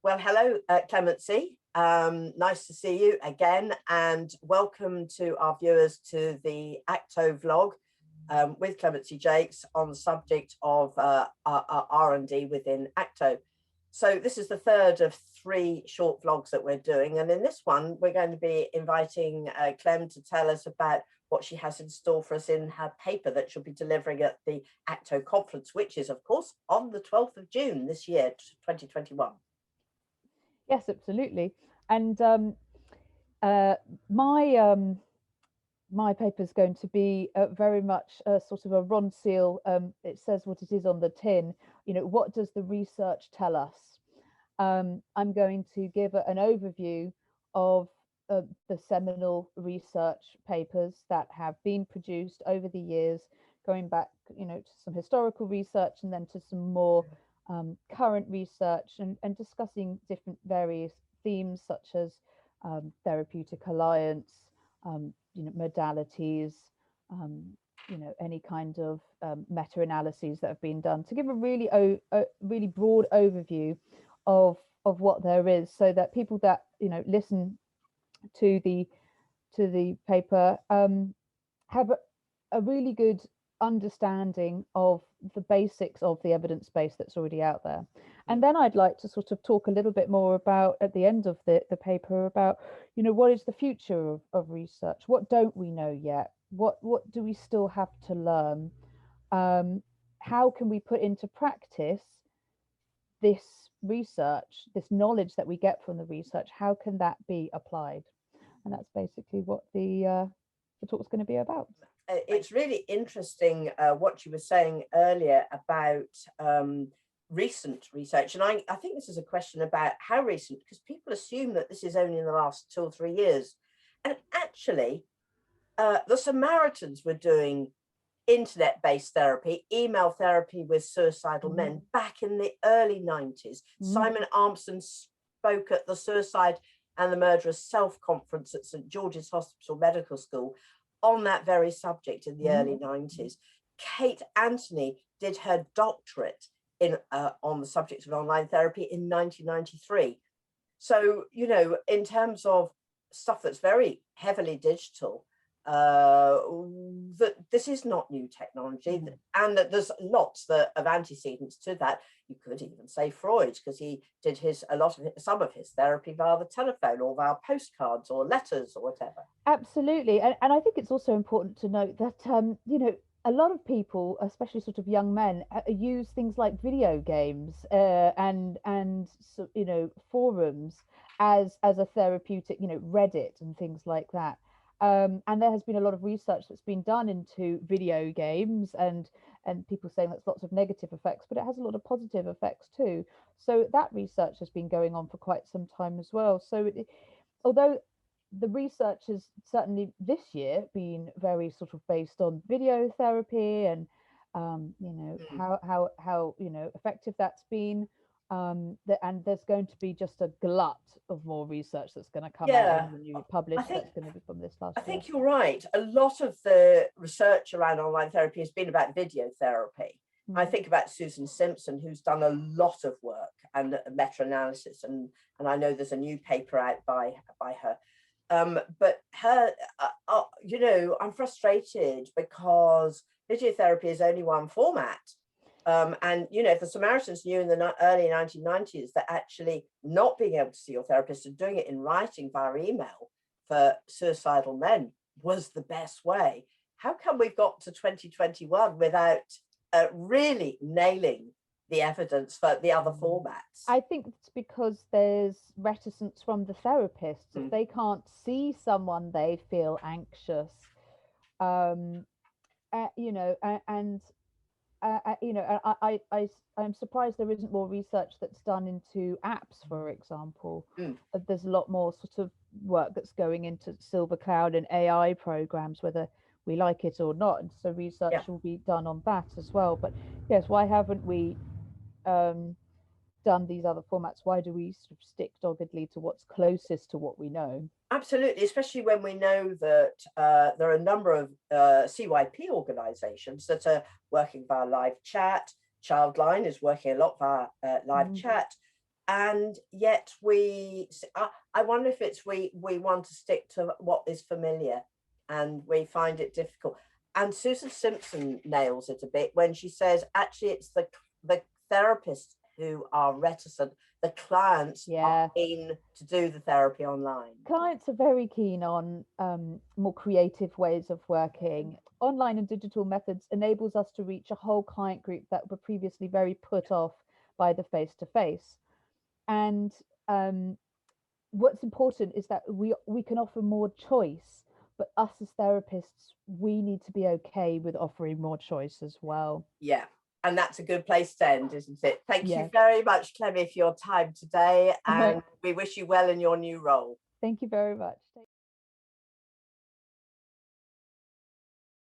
Well, hello, Clemency. Nice to see you again, and welcome to our viewers to the ACTO vlog with Clemency Jaques on the subject of R&D within ACTO. So this is the third of 3 short vlogs that we're doing, and in this one we're going to be inviting Clem to tell us about what she has in store for us in her paper that she'll be delivering at the ACTO conference, which is of course on the 12th of June this year, 2021. Yes, absolutely. And my paper is going to be very much a sort of a Ron Seal. It says what it is on the tin. You know, what does the research tell us? I'm going to give an overview of the seminal research papers that have been produced over the years, going back, you know, to some historical research and then to some more current research, and discussing different various themes such as therapeutic alliance, you know, modalities, you know, any kind of meta-analyses that have been done, to give a really broad overview of what there is, so that people that, you know, listen to the paper have a really good understanding of the basics of the evidence base that's already out there. And then I'd like to sort of talk a little bit more about, at the end of the paper, about, you know, what is the future of research? What don't we know yet? What do we still have to learn? How can we put into practice this research, this knowledge that we get from the research? How can that be applied? And that's basically what the talk's going to be about. It's really interesting what you were saying earlier about recent research. And I think this is a question about how recent, because people assume that this is only in the last 2 or 3 years. And actually, the Samaritans were doing internet-based therapy, email therapy with suicidal men back in the early 90s. Simon Armstrong spoke at the Suicide and the Murderer's Self conference at St George's Hospital Medical School on that very subject in the early 90s. Kate Anthony did her doctorate in on the subject of online therapy in 1993. So, you know, in terms of stuff that's very heavily digital, that this is not new technology, and that there's lots of antecedents to that. You could even say Freud, because he did some of his therapy via the telephone or via postcards or letters or whatever. Absolutely. And I think it's also important to note that you know, a lot of people, especially sort of young men, use things like video games and so, you know, forums as a therapeutic, you know, Reddit and things like that. And there has been a lot of research that's been done into video games, and people saying that's lots of negative effects, but it has a lot of positive effects too. So that research has been going on for quite some time as well. So although the research has certainly this year been very sort of based on video therapy and you know, how you know, effective that's been, and there's going to be just a glut of more research that's going to come out in the new published. That's going to be from this last year. I think you're right. A lot of the research around online therapy has been about video therapy. I think about Susan Simpson, who's done a lot of work and meta-analysis, and I know there's a new paper out by her. But her, you know, I'm frustrated because video therapy is only one format. And, you know, if the Samaritans knew in the early 1990s that actually not being able to see your therapist and doing it in writing via email for suicidal men was the best way, how come we've got to 2021 without really nailing the evidence for the other formats? I think it's because there's reticence from the therapists. If they can't see someone, they feel anxious. You know, and you know, I'm surprised there isn't more research that's done into apps, for example. There's a lot more sort of work that's going into Silver Cloud and AI programs, whether we like it or not. And so research will be done on that as well. But yes, why haven't we done these other formats? Why do we sort of stick doggedly to what's closest to what we know? Absolutely, especially when we know that there are a number of CYP organizations that are working via live chat. Childline is working a lot via live chat. and yet I wonder if it's we want to stick to what is familiar, and we find it difficult. And Susan Simpson nails it a bit when she says actually it's the therapists who are reticent. The clients are keen to do the therapy online. Clients are very keen on more creative ways of working. Online and digital methods enables us to reach a whole client group that were previously very put off by the face-to-face. And what's important is that we can offer more choice, but us as therapists, we need to be okay with offering more choice as well. Yeah. And that's a good place to end, isn't it? Thank you very much, Clemmy, for your time today. And we wish you well in your new role. Thank you very much.